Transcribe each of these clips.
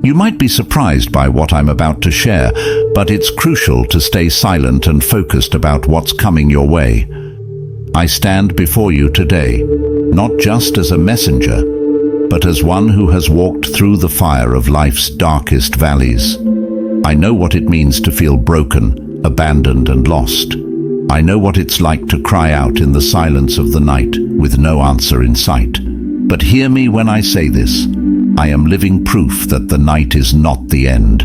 You might be surprised by what I'm about to share, but it's crucial to stay silent and focused about what's coming your way. I stand before you today, not just as a messenger, but as one who has walked through the fire of life's darkest valleys. I know what it means to feel broken, abandoned, and lost. I know what it's like to cry out in the silence of the night with no answer in sight. But hear me when I say this. I am living proof that the night is not the end.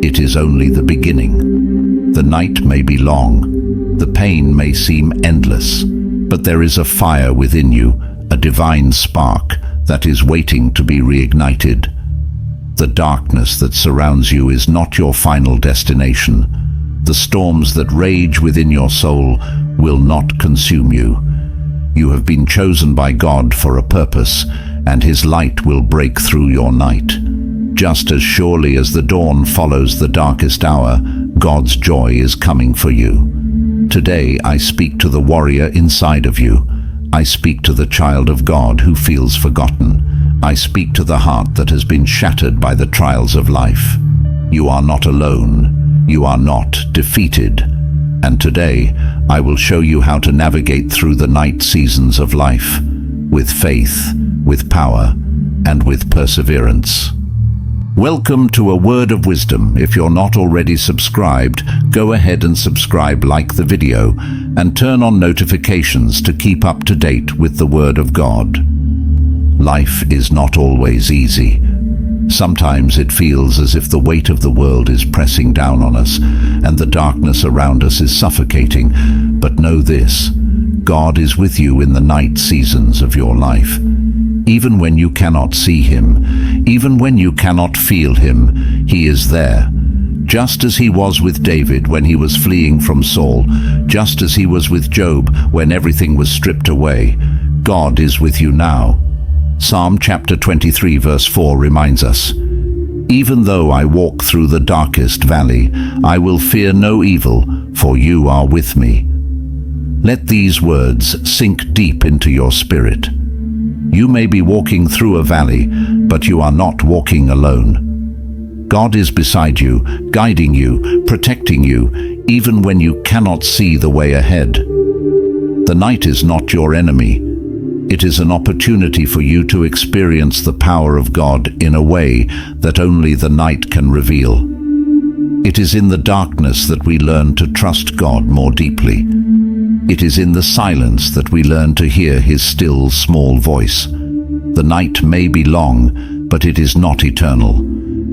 It is only the beginning. The night may be long. The pain may seem endless. But there is a fire within you, a divine spark that is waiting to be reignited. The darkness that surrounds you is not your final destination. The storms that rage within your soul will not consume you. You have been chosen by God for a purpose, and His light will break through your night. Just as surely as the dawn follows the darkest hour, God's joy is coming for you. Today I speak to the warrior inside of you. I speak to the child of God who feels forgotten. I speak to the heart that has been shattered by the trials of life. You are not alone. You are not defeated. And today, I will show you how to navigate through the night seasons of life, with faith, with power, and with perseverance. Welcome to A Word of Wisdom. If you're not already subscribed, go ahead and subscribe, like the video, and turn on notifications to keep up to date with the Word of God. Life is not always easy. Sometimes it feels as if the weight of the world is pressing down on us, and the darkness around us is suffocating. But know this, God is with you in the night seasons of your life. Even when you cannot see Him, even when you cannot feel Him, He is there. Just as He was with David when he was fleeing from Saul, just as He was with Job when everything was stripped away, God is with you now. Psalm chapter 23 verse 4 reminds us, "Even though I walk through the darkest valley, I will fear no evil, for you are with me." Let these words sink deep into your spirit. You may be walking through a valley, but you are not walking alone. God is beside you, guiding you, protecting you, even when you cannot see the way ahead. The night is not your enemy. It is an opportunity for you to experience the power of God in a way that only the night can reveal. It is in the darkness that we learn to trust God more deeply. It is in the silence that we learn to hear His still, small voice. The night may be long, but it is not eternal.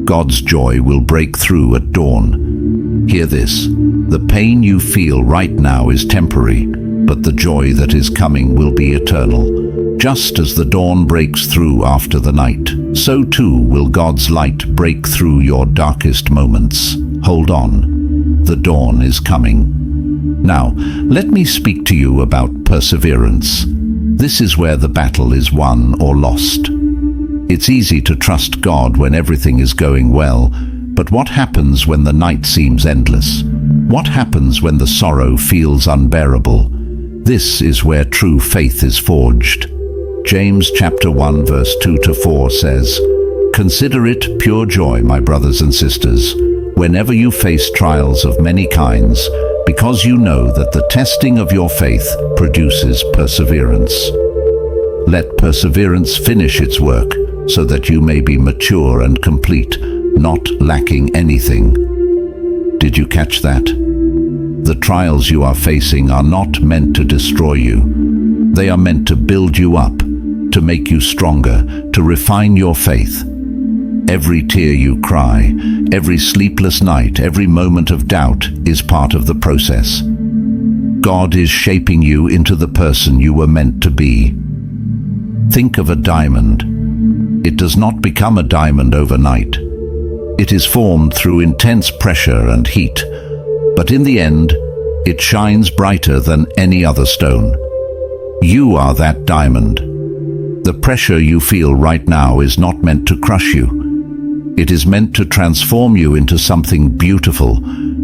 God's joy will break through at dawn. Hear this, the pain you feel right now is temporary, but the joy that is coming will be eternal. Just as the dawn breaks through after the night, so too will God's light break through your darkest moments. Hold on, the dawn is coming. Now, let me speak to you about perseverance. This is where the battle is won or lost. It's easy to trust God when everything is going well, but what happens when the night seems endless? What happens when the sorrow feels unbearable? This is where true faith is forged. James chapter 1 verse 2 to 4 says, "Consider it pure joy, my brothers and sisters, whenever you face trials of many kinds, because you know that the testing of your faith produces perseverance. Let perseverance finish its work, so that you may be mature and complete, not lacking anything." Did you catch that? The trials you are facing are not meant to destroy you. They are meant to build you up, to make you stronger, to refine your faith. Every tear you cry, every sleepless night, every moment of doubt is part of the process. God is shaping you into the person you were meant to be. Think of a diamond. It does not become a diamond overnight. It is formed through intense pressure and heat, but in the end, it shines brighter than any other stone. You are that diamond. The pressure you feel right now is not meant to crush you. It is meant to transform you into something beautiful,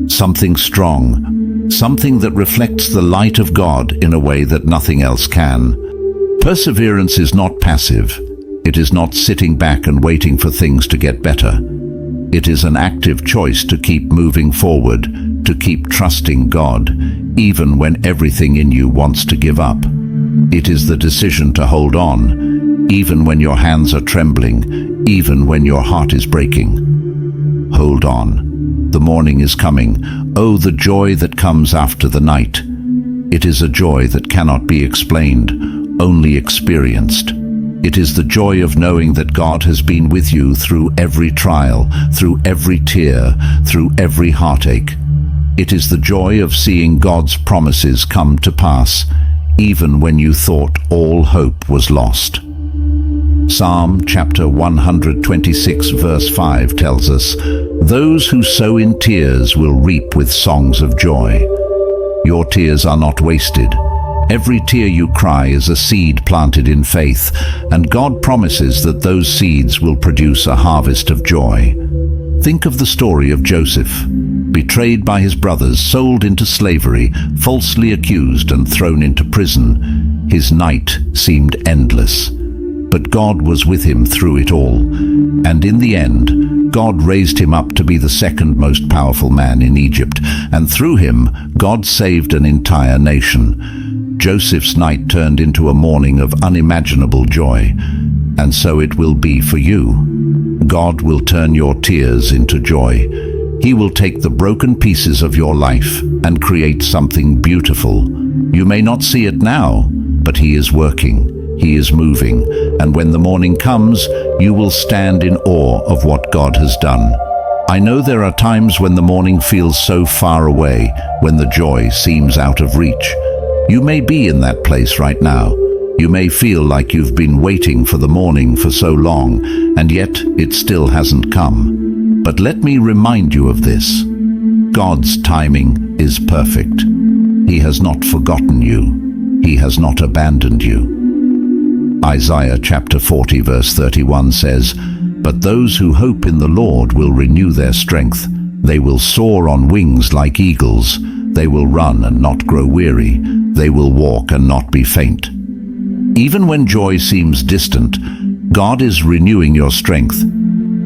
something strong, something that reflects the light of God in a way that nothing else can. Perseverance is not passive. It is not sitting back and waiting for things to get better. It is an active choice to keep moving forward, to keep trusting God, even when everything in you wants to give up. It is the decision to hold on, even when your hands are trembling, even when your heart is breaking. Hold on. The morning is coming. Oh, the joy that comes after the night. It is a joy that cannot be explained, only experienced. It is the joy of knowing that God has been with you through every trial, through every tear, through every heartache. It is the joy of seeing God's promises come to pass, even when you thought all hope was lost. Psalm chapter 126 verse 5 tells us, "Those who sow in tears will reap with songs of joy." Your tears are not wasted. Every tear you cry is a seed planted in faith, and God promises that those seeds will produce a harvest of joy. Think of the story of Joseph, betrayed by his brothers, sold into slavery, falsely accused and thrown into prison. His night seemed endless, but God was with him through it all. And in the end, God raised him up to be the second most powerful man in Egypt, and through him, God saved an entire nation. Joseph's night turned into a morning of unimaginable joy, and so it will be for you. God will turn your tears into joy. He will take the broken pieces of your life and create something beautiful. You may not see it now, but He is working. He is moving, and when the morning comes, you will stand in awe of what God has done. I know there are times when the morning feels so far away, when the joy seems out of reach. You may be in that place right now. You may feel like you've been waiting for the morning for so long, and yet it still hasn't come. But let me remind you of this. God's timing is perfect. He has not forgotten you. He has not abandoned you. Isaiah chapter 40 verse 31 says, "But those who hope in the Lord will renew their strength. They will soar on wings like eagles. They will run and not grow weary. They will walk and not be faint." Even when joy seems distant, God is renewing your strength.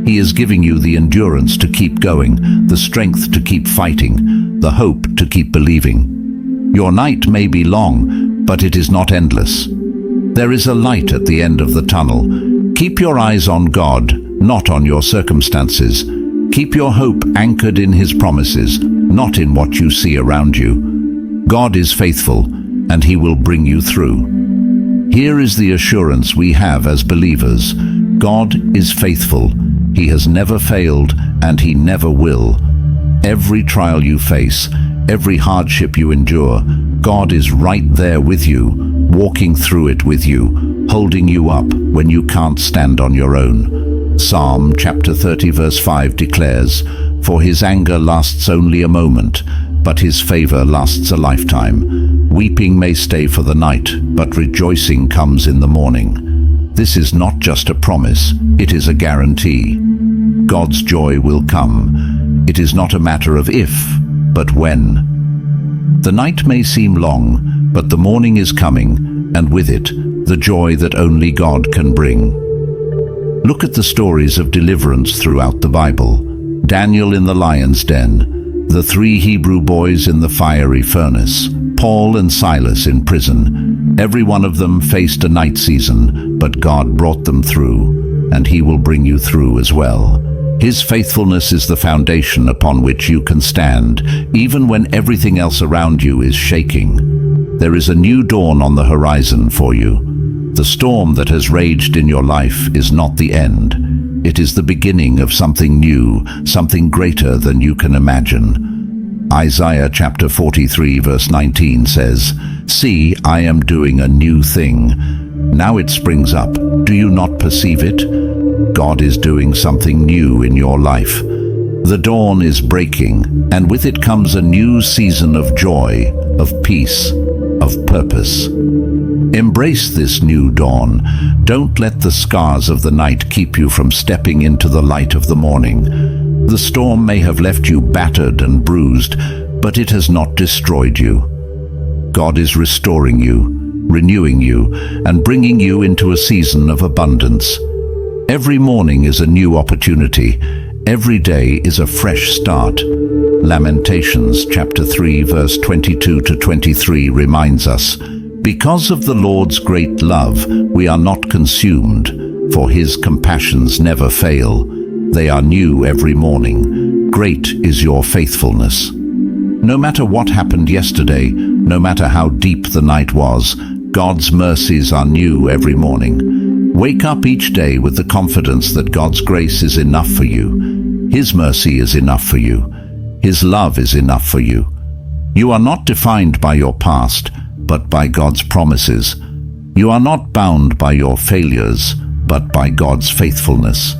He is giving you the endurance to keep going, the strength to keep fighting, the hope to keep believing. Your night may be long, but it is not endless. There is a light at the end of the tunnel. Keep your eyes on God, not on your circumstances. Keep your hope anchored in His promises, not in what you see around you. God is faithful, and He will bring you through. Here is the assurance we have as believers. God is faithful. He has never failed, and He never will. Every trial you face, every hardship you endure, God is right there with you, walking through it with you, holding you up when you can't stand on your own. Psalm chapter 30 verse 5 declares, "For His anger lasts only a moment, but His favor lasts a lifetime. Weeping may stay for the night, but rejoicing comes in the morning." This is not just a promise, it is a guarantee. God's joy will come. It is not a matter of if, but when. The night may seem long, but the morning is coming, and with it, the joy that only God can bring. Look at the stories of deliverance throughout the Bible. Daniel in the lion's den, the 3 Hebrew boys in the fiery furnace, Paul and Silas in prison. Every one of them faced a night season, but God brought them through, and He will bring you through as well. His faithfulness is the foundation upon which you can stand, even when everything else around you is shaking. There is a new dawn on the horizon for you. The storm that has raged in your life is not the end. It is the beginning of something new, something greater than you can imagine. Isaiah chapter 43 verse 19 says, "See, I am doing a new thing. Now it springs up. Do you not perceive it?" God is doing something new in your life. The dawn is breaking, and with it comes a new season of joy, of peace, of purpose. Embrace this new dawn. Don't let the scars of the night keep you from stepping into the light of the morning. The storm may have left you battered and bruised, but it has not destroyed you. God is restoring you, renewing you, and bringing you into a season of abundance. Every morning is a new opportunity. Every day is a fresh start. Lamentations chapter 3 verse 22 to 23 reminds us, "Because of the Lord's great love, we are not consumed, for his compassions never fail. They are new every morning. Great is your faithfulness." No matter what happened yesterday, no matter how deep the night was, God's mercies are new every morning. Wake up each day with the confidence that God's grace is enough for you. His mercy is enough for you. His love is enough for you. You are not defined by your past, but by God's promises. You are not bound by your failures, but by God's faithfulness.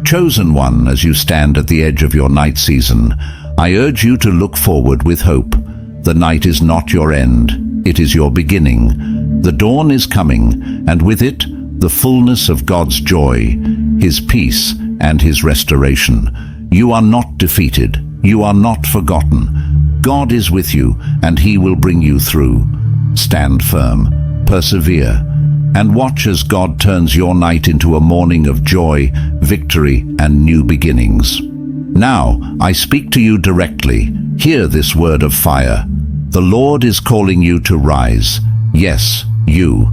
Chosen one, as you stand at the edge of your night season, I urge you to look forward with hope. The night is not your end, it is your beginning. The dawn is coming, and with it, the fullness of God's joy, his peace, and his restoration. You are not defeated. You are not forgotten. God is with you, and he will bring you through. Stand firm, persevere, and watch as God turns your night into a morning of joy, victory, and new beginnings. Now, I speak to you directly. Hear this word of fire. The Lord is calling you to rise. Yes, you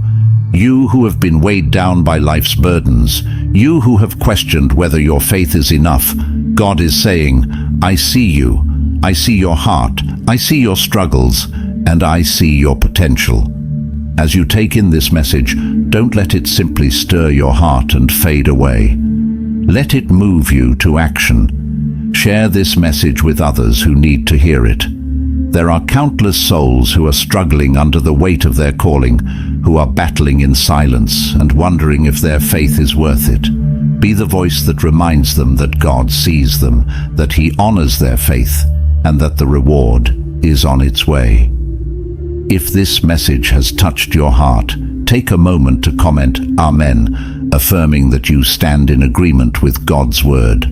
who have been weighed down by life's burdens, you who have questioned whether your faith is enough. God is saying, I see you. I see your heart. I see your struggles, and I see your potential. As you take in this message, don't let it simply stir your heart and fade away. Let it move you to action. Share this message with others who need to hear it. There are countless souls who are struggling under the weight of their calling, who are battling in silence and wondering if their faith is worth it. Be the voice that reminds them that God sees them, that he honors their faith, and that the reward is on its way. If this message has touched your heart, take a moment to comment Amen, affirming that you stand in agreement with God's word.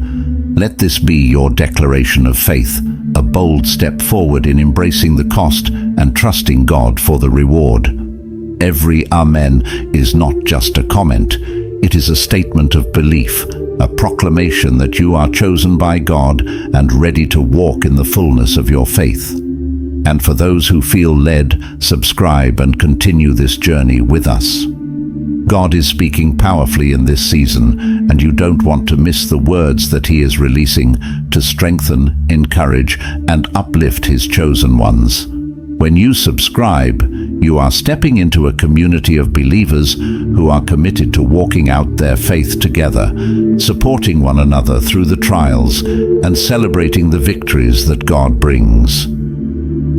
Let this be your declaration of faith, a bold step forward in embracing the cost and trusting God for the reward. Every Amen is not just a comment, it is a statement of belief, a proclamation that you are chosen by God and ready to walk in the fullness of your faith. And for those who feel led, subscribe and continue this journey with us. God is speaking powerfully in this season, and you don't want to miss the words that he is releasing to strengthen, encourage, and uplift his chosen ones. When you subscribe, you are stepping into a community of believers who are committed to walking out their faith together, supporting one another through the trials, and celebrating the victories that God brings.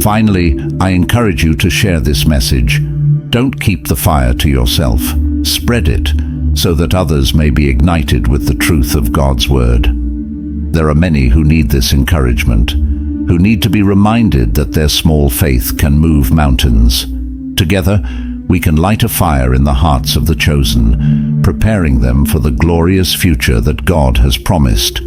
Finally, I encourage you to share this message. Don't keep the fire to yourself. Spread it so that others may be ignited with the truth of God's word. There are many who need this encouragement, who need to be reminded that their small faith can move mountains. Together, we can light a fire in the hearts of the chosen, preparing them for the glorious future that God has promised.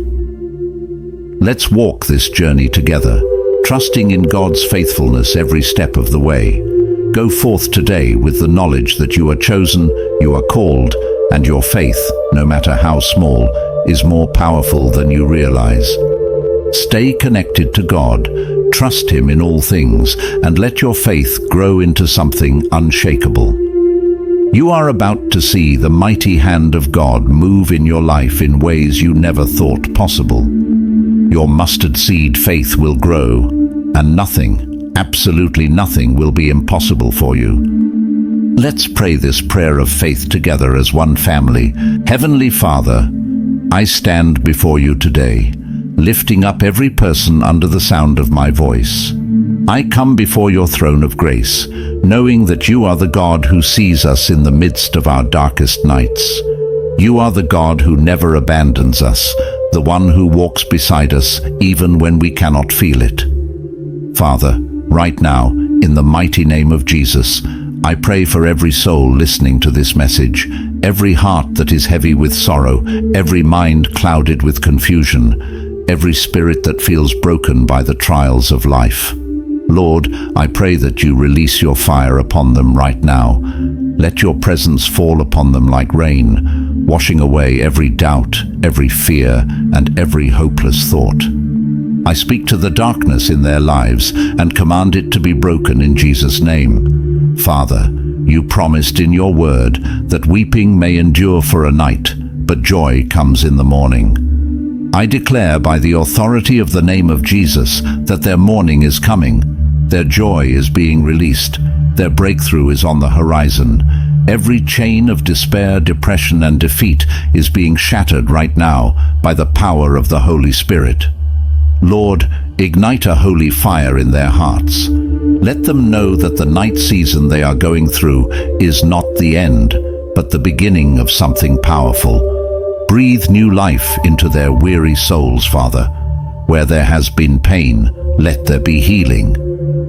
Let's walk this journey together, trusting in God's faithfulness every step of the way. Go forth today with the knowledge that you are chosen, you are called, and your faith, no matter how small, is more powerful than you realize. Stay connected to God, trust him in all things, and let your faith grow into something unshakable. You are about to see the mighty hand of God move in your life in ways you never thought possible. Your mustard seed faith will grow, and nothing, absolutely nothing, will be impossible for you. Let's pray this prayer of faith together as one family. Heavenly Father, I stand before you today, lifting up every person under the sound of my voice. I come before your throne of grace, knowing that you are the God who sees us in the midst of our darkest nights. You are the God who never abandons us, the one who walks beside us even when we cannot feel it. Father, right now, in the mighty name of Jesus, I pray for every soul listening to this message, every heart that is heavy with sorrow, every mind clouded with confusion, every spirit that feels broken by the trials of life. Lord, I pray that you release your fire upon them right now. Let your presence fall upon them like rain. washing away every doubt, every fear, and every hopeless thought. I speak to the darkness in their lives and command it to be broken in Jesus' name. Father, you promised in your word that weeping may endure for a night, but joy comes in the morning. I declare by the authority of the name of Jesus that their morning is coming, their joy is being released, their breakthrough is on the horizon. Every chain of despair, depression, and defeat is being shattered right now by the power of the Holy Spirit. Lord, ignite a holy fire in their hearts. Let them know that the night season they are going through is not the end, but the beginning of something powerful. Breathe new life into their weary souls, Father. Where there has been pain, let there be healing.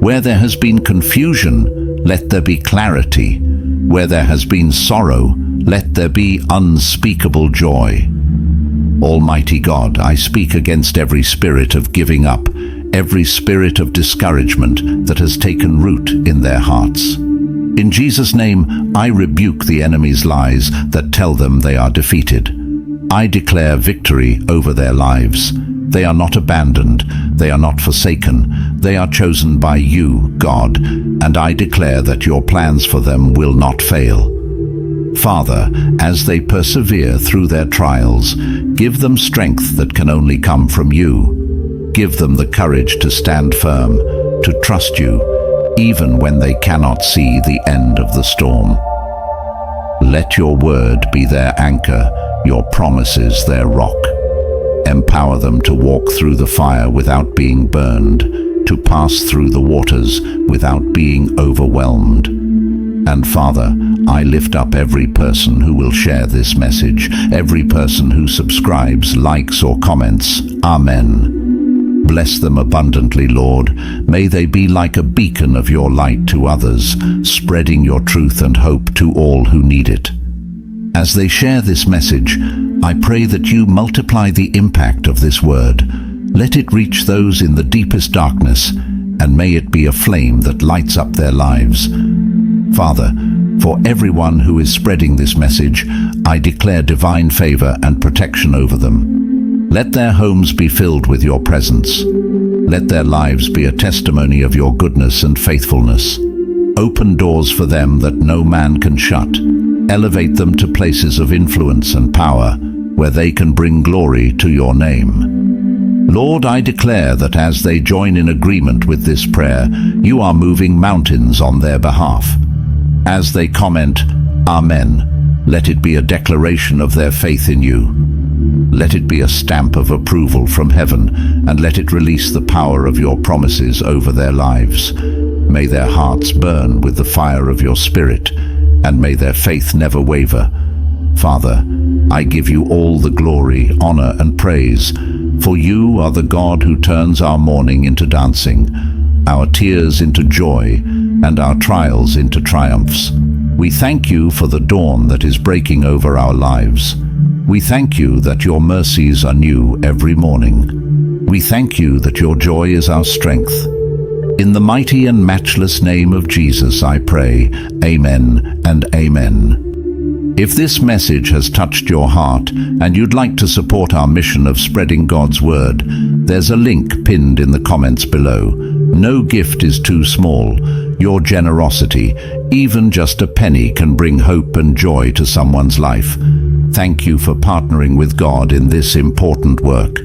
Where there has been confusion, let there be clarity. Where there has been sorrow, let there be unspeakable joy. Almighty God, I speak against every spirit of giving up, every spirit of discouragement that has taken root in their hearts. In Jesus' name, I rebuke the enemy's lies that tell them they are defeated. I declare victory over their lives. They are not abandoned, they are not forsaken, they are chosen by you, God, and I declare that your plans for them will not fail. Father, as they persevere through their trials, give them strength that can only come from you. Give them the courage to stand firm, to trust you, even when they cannot see the end of the storm. Let your word be their anchor, your promises their rock. Empower them to walk through the fire without being burned, to pass through the waters without being overwhelmed. And Father, I lift up every person who will share this message, every person who subscribes, likes, or comments. Amen. Bless them abundantly, Lord. May they be like a beacon of your light to others, spreading your truth and hope to all who need it. As they share this message, I pray that you multiply the impact of this word. Let it reach those in the deepest darkness, and may it be a flame that lights up their lives. Father, for everyone who is spreading this message, I declare divine favor and protection over them. Let their homes be filled with your presence. Let their lives be a testimony of your goodness and faithfulness. Open doors for them that no man can shut. Elevate them to places of influence and power, where they can bring glory to your name. Lord, I declare that as they join in agreement with this prayer, you are moving mountains on their behalf. As they comment, Amen, let it be a declaration of their faith in you. Let it be a stamp of approval from heaven, and let it release the power of your promises over their lives. May their hearts burn with the fire of your Spirit, and may their faith never waver. Father, I give you all the glory, honor, and praise, for you are the God who turns our mourning into dancing, our tears into joy, and our trials into triumphs. We thank you for the dawn that is breaking over our lives. We thank you that your mercies are new every morning. We thank you that your joy is our strength. In the mighty and matchless name of Jesus, I pray, Amen and Amen. If this message has touched your heart and you'd like to support our mission of spreading God's word, there's a link pinned in the comments below. No gift is too small. Your generosity, even just a penny, can bring hope and joy to someone's life. Thank you for partnering with God in this important work.